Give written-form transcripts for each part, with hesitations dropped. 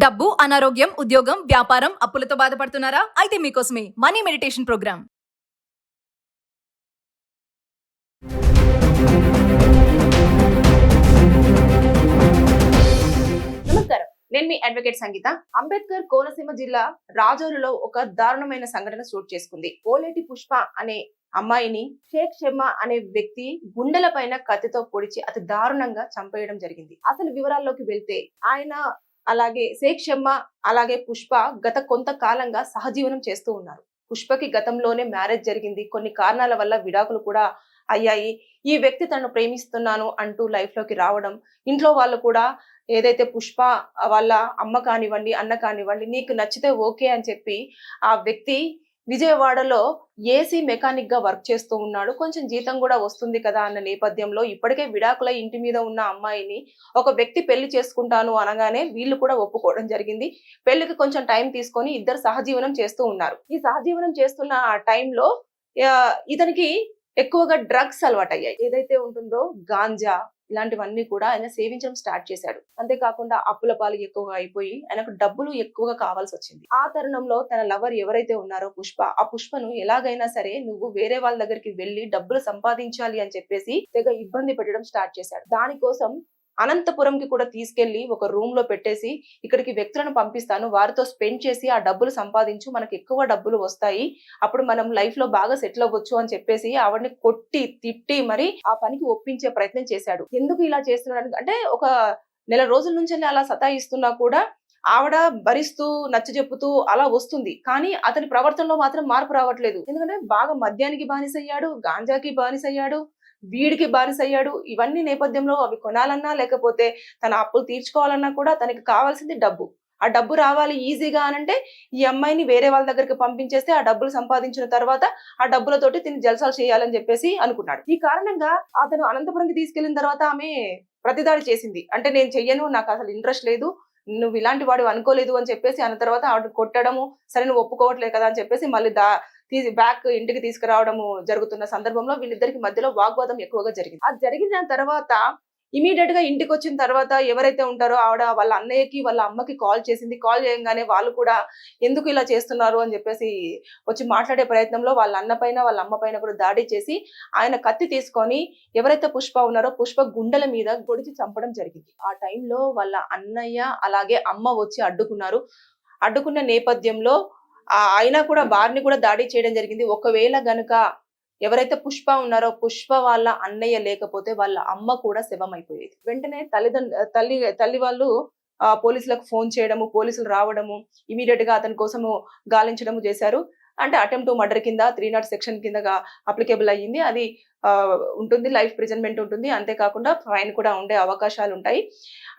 డబ్బు, అనారోగ్యం, ఉద్యోగం, వ్యాపారం, అప్పులతో బాధపడుతున్నారా? అయితే మీకోసమే మనీ మెడిటేషన్ ప్రోగ్రామ్. నమస్కారం, నేను మీ అడ్వకేట్ సంగీత. అంబేద్కర్ కోనసీమ జిల్లా రాజోలులో ఒక దారుణమైన సంఘటన చోటు చేసుకుంది. ఓలేటి పుష్ప అనే అమ్మాయిని షేక్ షెమ్మా అనే వ్యక్తి గుండెల పైన కత్తితో పొడిచి అతి దారుణంగా చంపేయడం జరిగింది. అసలు వివరాల్లోకి వెళ్తే ఆయన అలాగే షేక్ షెమ్మా అలాగే పుష్ప గత కొంతకాలంగా సహజీవనం చేస్తూ ఉన్నారు. పుష్పకి గతంలోనే మ్యారేజ్ జరిగింది. కొన్ని కారణాల వల్ల విడాకులు కూడా అయ్యాయి. ఈ వ్యక్తి తనను ప్రేమిస్తున్నాను అంటూ లైఫ్ లోకి రావడం, ఇంట్లో వాళ్ళు కూడా ఏదైతే పుష్ప వాళ్ళ అమ్మ కానివ్వండి, అన్న కానివ్వండి, నీకు నచ్చితే ఓకే అని చెప్పి ఆ వ్యక్తి విజయవాడలో ఏసీ మెకానిక్ గా వర్క్ చేస్తూ ఉన్నాడు. కొంచెం జీతం కూడా వస్తుంది కదా అన్న నేపథ్యంలో ఇప్పటికే విడాకుల ఇంటి మీద ఉన్న అమ్మాయిని ఒక వ్యక్తి పెళ్లి చేసుకుంటాను అనగానే వీళ్ళు కూడా ఒప్పుకోవడం జరిగింది. పెళ్లికి కొంచెం టైం తీసుకొని ఇద్దరు సహజీవనం చేస్తూ ఉన్నారు. ఈ సహజీవనం చేస్తున్న ఆ టైంలో ఇతనికి ఎక్కువగా డ్రగ్స్ అలవాటయ్యాయి. ఏదైతే ఉంటుందో గాంజా ఇలాంటివన్నీ కూడా ఆయన సేవించడం స్టార్ట్ చేశాడు. అంతేకాకుండా అప్పుల పాలు ఎక్కువగా అయిపోయి ఆయనకు డబ్బులు ఎక్కువగా కావాల్సి వచ్చింది. ఆ తరుణంలో తన లవర్ ఎవరైతే ఉన్నారో పుష్ప, ఆ పుష్పను ఎలాగైనా సరే నువ్వు వేరే వాళ్ళ దగ్గరికి వెళ్లి డబ్బులు సంపాదించాలి అని చెప్పేసి తెగ ఇబ్బంది పెట్టడం స్టార్ట్ చేశాడు. దానికోసం అనంతపురంకి కూడా తీసుకెళ్లి ఒక రూమ్ లో పెట్టేసి ఇక్కడికి వ్యక్తులను పంపిస్తాను, వారితో స్పెండ్ చేసి ఆ డబ్బులు సంపాదించు, మనకు ఎక్కువ డబ్బులు వస్తాయి, అప్పుడు మనం లైఫ్ లో బాగా సెటిల్ అవ్వచ్చు అని చెప్పేసి ఆవిడని కొట్టి తిట్టి మరి ఆ పనికి ఒప్పించే ప్రయత్నం చేశాడు. ఎందుకు ఇలా చేస్తున్నాడు అంటే ఒక నెల రోజుల నుంచి అలా సతాయిస్తున్నా కూడా ఆవిడ భరిస్తూ నచ్చ చెప్పుతూ అలా వస్తుంది. కానీ అతని ప్రవర్తనలో మాత్రం మార్పు రావట్లేదు. ఎందుకంటే బాగా మద్యానికి బానిసయ్యాడు, గాంజాకి బానిసయ్యాడు, వీడికి బానిసయ్యాడు. ఇవన్నీ నేపథ్యంలో అవి కొనాలన్నా లేకపోతే తన అప్పులు తీర్చుకోవాలన్నా కూడా తనకి కావాల్సింది డబ్బు. ఆ డబ్బు రావాలి ఈజీగా అనంటే ఈ అమ్మాయిని వేరే వాళ్ళ దగ్గరికి పంపించేస్తే ఆ డబ్బులు సంపాదించిన తర్వాత ఆ డబ్బులతోటి తిని జల్సాలు చేయాలని చెప్పేసి అనుకున్నాడు. ఈ కారణంగా అతను అనంతపురంకి తీసుకెళ్లిన తర్వాత ఆమె ప్రతిదాడి చేసింది. అంటే నేను చెయ్యను, నాకు అసలు ఇంట్రెస్ట్ లేదు, నువ్వు ఇలాంటి వాడు అనుకోలేదు అని చెప్పేసి అన్న తర్వాత ఆవిడ కొట్టడము, సరే నువ్వు ఒప్పుకోవట్లేదు కదా అని చెప్పేసి మళ్ళీ బ్యాక్ ఇంటికి తీసుకురావడము జరుగుతున్న సందర్భంలో వీళ్ళిద్దరికి మధ్యలో వాగ్వాదం ఎక్కువగా జరిగింది. అది జరిగిన తర్వాత ఇమీడియట్ గా ఇంటికి వచ్చిన తర్వాత ఎవరైతే ఉంటారో ఆవిడ వాళ్ళ అన్నయ్యకి వాళ్ళ అమ్మకి కాల్ చేసింది. కాల్ చేయగానే వాళ్ళు కూడా ఎందుకు ఇలా చేస్తున్నారు అని చెప్పేసి వచ్చి మాట్లాడే ప్రయత్నంలో వాళ్ళ అన్న పైన వాళ్ళ అమ్మ పైన కూడా దాడి చేసి ఆయన కత్తి తీసుకొని ఎవరైతే పుష్ప ఉన్నారో పుష్ప గుండెల మీద పొడిచి చంపడం జరిగింది. ఆ టైంలో వాళ్ళ అన్నయ్య అలాగే అమ్మ వచ్చి అడ్డుకున్నారు. అడ్డుకున్న నేపథ్యంలో అయినా కూడా వారిని కూడా దాడి చేయడం జరిగింది. ఒకవేళ గనుక ఎవరైతే పుష్ప ఉన్నారో పుష్ప వాళ్ళ అన్నయ్య లేకపోతే వాళ్ళ అమ్మ కూడా శవం అయిపోయేది. వెంటనే తల్లి వాళ్ళు పోలీసులకు ఫోన్ చేయడము, పోలీసులు రావడము, ఇమీడియట్ గా అతని కోసము గాలించడము చేశారు. అంటే అటెంప్ట్ టు మర్డర్ కింద 300 సెక్షన్ కిందగా అప్లికేబుల్ అయ్యింది. అది ఉంటుంది, లైఫ్ ప్రిజన్మెంట్ ఉంటుంది. అంతేకాకుండా ఫైన్ కూడా ఉండే అవకాశాలు ఉంటాయి.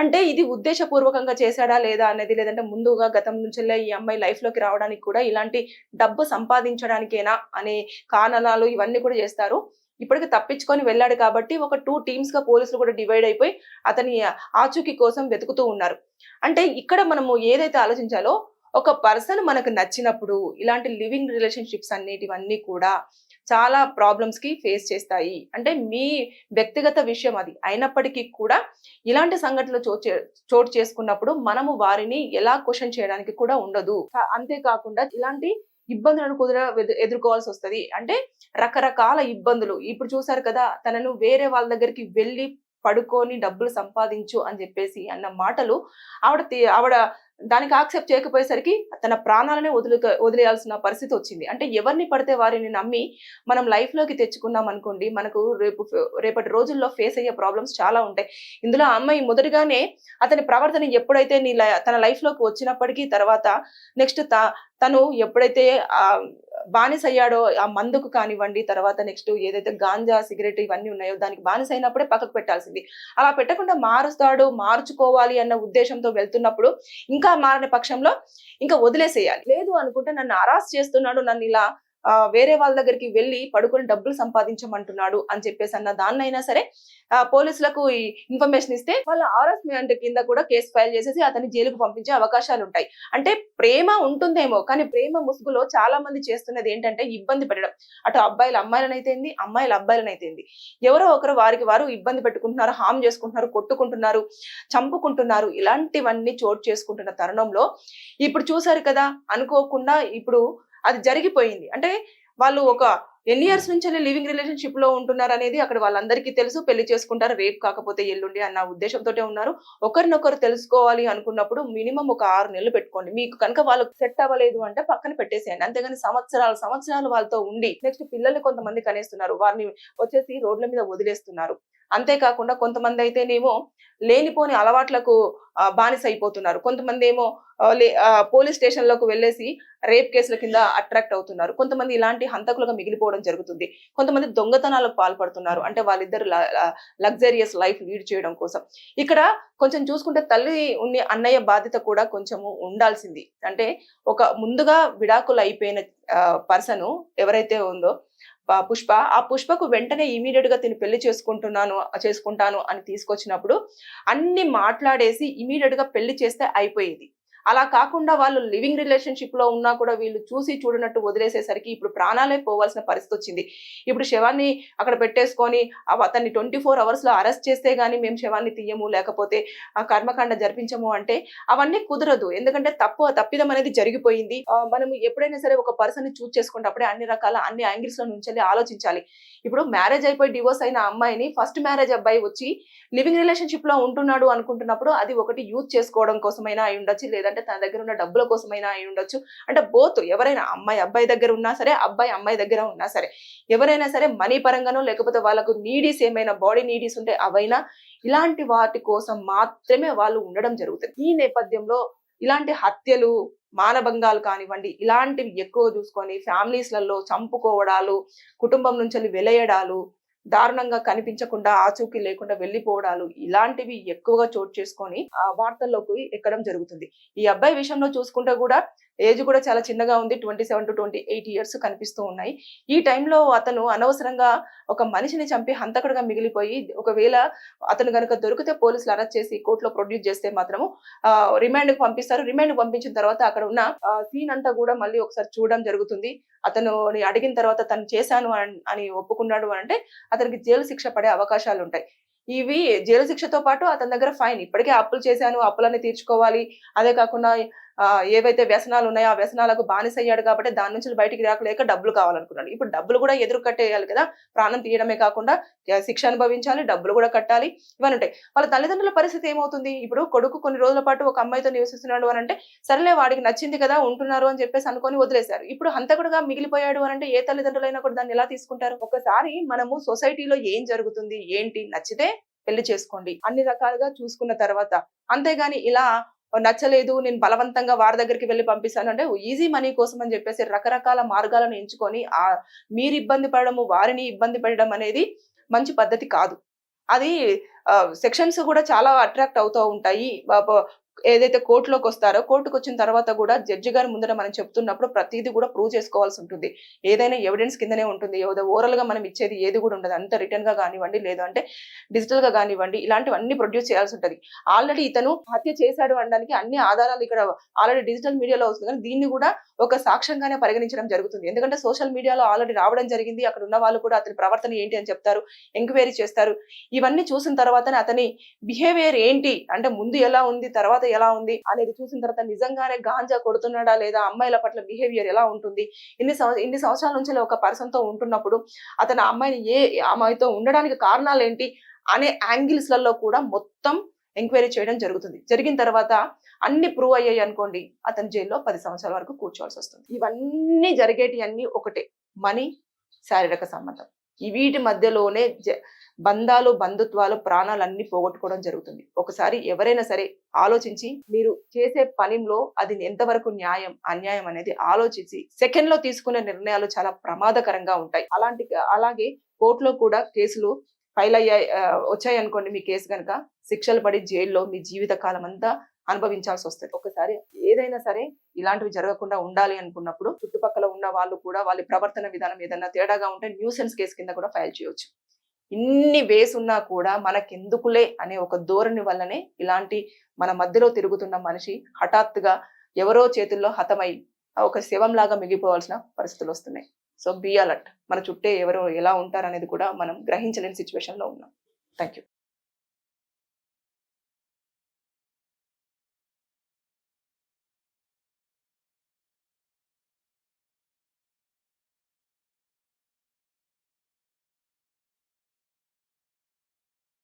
అంటే ఇది ఉద్దేశపూర్వకంగా చేశాడా లేదా అనేది, లేదంటే ముందుగా గతం నుంచెల్లే ఈ అమ్మాయి లైఫ్ లోకి రావడానికి కూడా ఇలాంటి డబ్బు సంపాదించడానికేనా అనే కారణాలు ఇవన్నీ కూడా చేస్తారు. ఇప్పటికి తప్పించుకొని వెళ్ళాడు కాబట్టి ఒక 2 టీమ్స్ గా పోలీసులు కూడా డివైడ్ అయిపోయి అతని ఆచూకీ కోసం వెతుకుతూ ఉన్నారు. అంటే ఇక్కడ మనము ఏదైతే ఆలోచించాలో, ఒక పర్సన్ మనకు నచ్చినప్పుడు ఇలాంటి లివింగ్ రిలేషన్షిప్స్ అన్నిటివన్నీ కూడా చాలా ప్రాబ్లమ్స్ కి ఫేస్ చేస్తాయి. అంటే మీ వ్యక్తిగత విషయం అది అయినప్పటికీ కూడా ఇలాంటి సంఘటనలు చోటు చేసుకున్నప్పుడు మనము వారిని ఎలా క్వశ్చన్ చేయడానికి కూడా ఉండదు. అంతేకాకుండా ఇలాంటి ఇబ్బందులను కూడా ఎదుర్కోవాల్సి వస్తది. అంటే రకరకాల ఇబ్బందులు ఇప్పుడు చూసారు కదా, తనను వేరే వాళ్ళ దగ్గరికి వెళ్ళి పడుకొని డబ్బులు సంపాదించు అని చెప్పేసి అన్న మాటలు ఆవిడ దానికి యాక్సెప్ట్ చేయకపోయేసరికి తన ప్రాణాలనే వదిలేయాల్సిన పరిస్థితి వచ్చింది. అంటే ఎవరిని పడితే వారిని నమ్మి మనం లైఫ్ లోకి తెచ్చుకున్నాం అనుకోండి, మనకు రేపటి రోజుల్లో ఫేస్ అయ్యే ప్రాబ్లమ్స్ చాలా ఉంటాయి. ఇందులో ఆ అమ్మాయి మొదటిగానే అతని ప్రవర్తన ఎప్పుడైతే తన లైఫ్ లోకి వచ్చినప్పటికీ తర్వాత నెక్స్ట్ తను ఎప్పుడైతే బానిస అయ్యాడో ఆ మందుకు కానివ్వండి, తర్వాత నెక్స్ట్ ఏదైతే గాంజా సిగరెట్ ఇవన్నీ ఉన్నాయో దానికి బానిస అయినప్పుడే పక్కకు పెట్టాల్సింది. అలా పెట్టకుండా మార్చుకోవాలి అన్న ఉద్దేశంతో వెళ్తున్నప్పుడు ఇంకా మారని పక్షంలో ఇంకా వదిలేసేయాలి. లేదు అనుకుంటే నన్ను అరెస్ట్ చేస్తున్నాడు, నన్ను ఇలా వేరే వాళ్ళ దగ్గరికి వెళ్ళి పడుకొని డబ్బులు సంపాదించమంటున్నాడు అని చెప్పేసి అన్న దాన్నైనా సరే పోలీసులకు ఇన్ఫర్మేషన్ ఇస్తే వాళ్ళ హరాస్మెంట్ కింద కూడా కేసు ఫైల్ చేసేసి అతన్ని జైలుకు పంపించే అవకాశాలు ఉంటాయి. అంటే ప్రేమ ఉంటుందేమో, కానీ ప్రేమ ముసుగులో చాలా మంది చేస్తున్నది ఏంటంటే ఇబ్బంది పెట్టడం. అటు అబ్బాయిలు అమ్మాయిలనైతేంది, అమ్మాయిలు అబ్బాయిలనైతేంది, ఎవరో ఒకరు వారికి వారు ఇబ్బంది పెట్టుకుంటున్నారు, హామ్ చేసుకుంటున్నారు, కొట్టుకుంటున్నారు, చంపుకుంటున్నారు. ఇలాంటివన్నీ చోటు చేసుకుంటున్న తరుణంలో ఇప్పుడు చూసారు కదా, అనుకోకుండా ఇప్పుడు అది జరిగిపోయింది. అంటే వాళ్ళు ఒక ఎన్ని ఇయర్స్ నుంచి లివింగ్ రిలేషన్షిప్ లో ఉంటున్నారు అనేది అక్కడ వాళ్ళందరికీ తెలుసు. పెళ్లి చేసుకుంటారు, రేపు కాకపోతే ఎల్లుండి అన్న ఉద్దేశంతో ఉన్నారు. ఒకరినొకరు తెలుసుకోవాలి అనుకున్నప్పుడు మినిమం ఒక 6 నెలలు పెట్టుకోండి. మీకు కనుక వాళ్ళకి సెట్ అవ్వలేదు అంటే పక్కన పెట్టేసేయండి. అంతేగాని సంవత్సరాలు వాళ్ళతో ఉండి నెక్స్ట్ పిల్లల్ని కొంతమంది కనేస్తున్నారు, వారిని వచ్చేసి రోడ్ల మీద వదిలేస్తున్నారు. అంతేకాకుండా కొంతమంది అయితేనేమో లేనిపోని అలవాట్లకు బానిస అయిపోతున్నారు. కొంతమంది ఏమో పోలీస్ స్టేషన్ లోకి వెళ్ళేసి రేప్ కేసుల కింద అట్రాక్ట్ అవుతున్నారు. కొంతమంది ఇలాంటి హంతకులుగా మిగిలిపోవడం జరుగుతుంది. కొంతమంది దొంగతనాలకు పాల్పడుతున్నారు. అంటే వాళ్ళిద్దరు లగ్జరియస్ లైఫ్ లీడ్ చేయడం కోసం. ఇక్కడ కొంచెం చూసుకుంటే తల్లి ఉన్ని అన్నయ్య బాధ్యత కూడా కొంచెము ఉండాల్సింది. అంటే ఒక ముందుగా విడాకులు అయిపోయిన పర్సన్ ఎవరైతే ఉందో పుష్ప, ఆ పుష్పకు వెంటనే ఇమీడియట్ గా తిని పెళ్లి చేసుకుంటాను అని తీసుకొచ్చినప్పుడు అన్ని మాట్లాడేసి ఇమీడియట్ గా పెళ్లి చేస్తే అయిపోయేది. అలా కాకుండా వాళ్ళు లివింగ్ రిలేషన్షిప్ లో ఉన్నా కూడా వీళ్ళు చూసి చూడనట్టు వదిలేసేసరికి ఇప్పుడు ప్రాణాలే పోవాల్సిన పరిస్థితి వచ్చింది. ఇప్పుడు శవాన్ని అక్కడ పెట్టేసుకొని అతన్ని 24 hours లో అరెస్ట్ చేస్తే గానీ మేము శవాన్ని తీయము, లేకపోతే ఆ కర్మకాండ జరిపించము అంటే అవన్నీ కుదరదు. ఎందుకంటే తప్పిదం అనేది జరిగిపోయింది. మనం ఎప్పుడైనా సరే ఒక పర్సన్ ని చూస్ చేసుకున్నప్పుడే అన్ని యాంగిల్స్ లో నుంచి ఆలోచించాలి. ఇప్పుడు మ్యారేజ్ అయిపోయి డివోర్స్ అయిన అమ్మాయిని ఫస్ట్ మ్యారేజ్ అబ్బాయి వచ్చి లివింగ్ రిలేషన్షిప్ లో ఉంటున్నాడు అనుకుంటున్నప్పుడు అది ఒకటి యూజ్ చేసుకోవడం కోసమైనా అయి ఉండొచ్చు, లేదంటే తన దగ్గర ఉన్న డబ్బుల కోసమైనా అయి ఉండొచ్చు. అంటే బోత్, ఎవరైనా అమ్మాయి అబ్బాయి దగ్గర ఉన్నా సరే, అబ్బాయి అమ్మాయి దగ్గర ఉన్నా సరే, ఎవరైనా సరే మనీ పరంగానో లేకపోతే వాళ్ళకు నీడీస్ ఏమైనా బాడీ నీడీస్ ఉంటే అవైనా ఇలాంటి వాటి కోసం మాత్రమే వాళ్ళు ఉండడం జరుగుతుంది. ఈ నేపథ్యంలో ఇలాంటి హత్యలు, మానభంగాలు కానివ్వండి, ఇలాంటివి ఎక్కువ చూసుకొని ఫ్యామిలీస్లలో చంపుకోవడాలు, కుటుంబం నుంచి వెలయడాలు, దారుణంగా కనిపించకుండా ఆచూకీ లేకుండా వెళ్లిపోవడాలు, ఇలాంటివి ఎక్కువగా చోటు చేసుకొని వార్తల్లోకి ఎక్కడం జరుగుతుంది. ఈ అబ్బాయి విషయంలో చూసుకుంటే కూడా ఏజ్ కూడా చాలా చిన్నగా ఉంది. 27 to 28 years కనిపిస్తూ ఉన్నాయి. ఈ టైంలో అతను అనవసరంగా ఒక మనిషిని చంపి హంతకుడుగా మిగిలిపోయి, ఒకవేళ అతను కనుక దొరికితే పోలీసులు అరెస్ట్ చేసి కోర్టులో ప్రొడ్యూస్ చేస్తే మాత్రము రిమాండ్ కు పంపిస్తారు. రిమాండ్ పంపించిన తర్వాత అక్కడ ఉన్న సీన్ అంతా కూడా మళ్ళీ ఒకసారి చూడడం జరుగుతుంది. అతను అడిగిన తర్వాత తను చేశాను అని ఒప్పుకున్నాడు అంటే అతనికి జైలు శిక్ష పడే అవకాశాలు ఉంటాయి. ఇవి జైలు శిక్షతో పాటు అతని దగ్గర ఫైన్, ఇప్పటికే అప్పులు చేశాను, అప్పులన్నీ తీర్చుకోవాలి, అదే కాకుండా ఏవైతే వ్యసనాలు ఉన్నాయో ఆ వ్యసనాలకు బానిస అయ్యాడు కాబట్టి దాని నుంచి బయటికి రాకలేక డబ్బులు కావాలనుకున్నాడు. ఇప్పుడు డబ్బులు కూడా ఎదురు కట్టేయాలి కదా, ప్రాణం తీయడమే కాకుండా శిక్ష అనుభవించాలి, డబ్బులు కూడా కట్టాలి, ఇవన్నీ ఉంటాయి. వాళ్ళ తల్లిదండ్రుల పరిస్థితి ఏమవుతుంది? ఇప్పుడు కొడుకు కొన్ని రోజుల పాటు ఒక అమ్మాయితో నివసిస్తున్నాడు అని అంటే సరేలే వాడికి నచ్చింది కదా ఉంటున్నారు అని చెప్పేసి అనుకొని వదిలేశారు. ఇప్పుడు హంతకుడుగా మిగిలిపోయాడు అని అంటే ఏ తల్లిదండ్రులైనా కూడా దాన్ని ఎలా తీసుకుంటారు? ఒకసారి మనము సొసైటీలో ఏం జరుగుతుంది ఏంటి, నచ్చితే పెళ్లి చేసుకోండి అన్ని రకాలుగా చూసుకున్న తర్వాత, అంతేగాని ఇలా నచ్చలేదు నేను బలవంతంగా వారి దగ్గరికి వెళ్ళి పంపిస్తాను అంటే ఈజీ మనీ కోసం అని చెప్పేసి రకరకాల మార్గాలను ఎంచుకొని మీరు ఇబ్బంది పడడము, వారిని ఇబ్బంది పెట్టడం అనేది మంచి పద్ధతి కాదు. అది సెక్షన్స్ కూడా చాలా అట్రాక్ట్ అవుతూ ఉంటాయి. ఏదైతే కోర్టులోకి వస్తారో, కోర్టుకు వచ్చిన తర్వాత కూడా జడ్జి గారి ముందర మనం చెప్తున్నప్పుడు ప్రతిదీ కూడా ప్రూవ్ చేసుకోవాల్సి ఉంటుంది. ఏదైనా ఎవిడెన్స్ కిందనే ఉంటుంది. ఓరల్ గా మనం ఇచ్చేది ఏది కూడా ఉండదు. అంత రిటర్న్ గా కానివ్వండి, లేదంటే డిజిటల్ గా కానివ్వండి, ఇలాంటివన్నీ ప్రొడ్యూస్ చేయాల్సి ఉంటుంది. ఆల్రెడీ ఇతను హత్య చేశాడు అనడానికి అన్ని ఆధారాలు ఇక్కడ ఆల్రెడీ డిజిటల్ మీడియాలో వస్తుంది, కానీ దీన్ని కూడా ఒక సాక్ష్యంగానే పరిగణించడం జరుగుతుంది. ఎందుకంటే సోషల్ మీడియాలో ఆల్రెడీ రావడం జరిగింది. అక్కడ ఉన్న వాళ్ళు కూడా అతని ప్రవర్తన ఏంటి అని చెప్తారు, ఎంక్వైరీ చేస్తారు. ఇవన్నీ చూసిన తర్వాతనే అతని బిహేవియర్ ఏంటి అంటే ముందు ఎలా ఉంది, తర్వాత ఎలా ఉంది అనేది చూసిన తర్వాత నిజంగానే గాంజా కొడుతున్నాడా లేదా, అమ్మాయిల పట్ల బిహేవియర్ ఎలా ఉంటుంది, ఇన్ని సంవత్సరాల నుంచి ఒక పర్సన్ తో ఉంటున్నప్పుడు అతను అమ్మాయితో ఉండడానికి కారణాలు ఏంటి అనే యాంగిల్స్ లలో కూడా మొత్తం ఎంక్వైరీ చేయడం జరుగుతుంది. జరిగిన తర్వాత అన్ని ప్రూవ్ అయ్యాయి అనుకోండి, అతను జైల్లో 10 సంవత్సరాల వరకు కూర్చోవాల్సి వస్తుంది. ఇవన్నీ జరిగేటి అన్ని ఒకటే, మనీ, శారీరక సంబంధం. వీటి మధ్యలోనే బంధాలు, బంధుత్వాలు, ప్రాణాలన్నీ పోగొట్టుకోవడం జరుగుతుంది. ఒకసారి ఎవరైనా సరే ఆలోచించి మీరు చేసే పనిలో అది ఎంతవరకు న్యాయం, అన్యాయం అనేది ఆలోచించి సెకండ్ లో తీసుకునే నిర్ణయాలు చాలా ప్రమాదకరంగా ఉంటాయి. అలాగే కోర్టులో కూడా కేసులు ఫైల్ వచ్చాయి అనుకోండి, మీ కేసు కనుక శిక్షలు పడి జైల్లో మీ జీవిత కాలం అంతా అనుభవించాల్సి వస్తుంది. ఒకసారి ఏదైనా సరే ఇలాంటివి జరగకుండా ఉండాలి అనుకున్నప్పుడు చుట్టుపక్కల ఉన్న వాళ్ళు కూడా వాళ్ళ ప్రవర్తన విధానం ఏదైనా తేడాగా ఉంటే న్యూసెన్స్ కేసు కింద కూడా ఫైల్ చేయొచ్చు. ఇన్ని వేస్ ఉన్నా కూడా మనకెందుకులే అనే ఒక ధోరణి వల్లనే ఇలాంటి మన మధ్యలో తిరుగుతున్న మనిషి హఠాత్తుగా ఎవరో చేతుల్లో హతమై ఒక శవంలాగా మిగిలిపోవాల్సిన పరిస్థితులు వస్తున్నాయి. So be alert. మన చుట్టే ఎవరో ఎలా ఉంటారనేది కూడా మనం గ్రహించలేని సిచ్యువేషన్ లో ఉన్నాం. Thank you.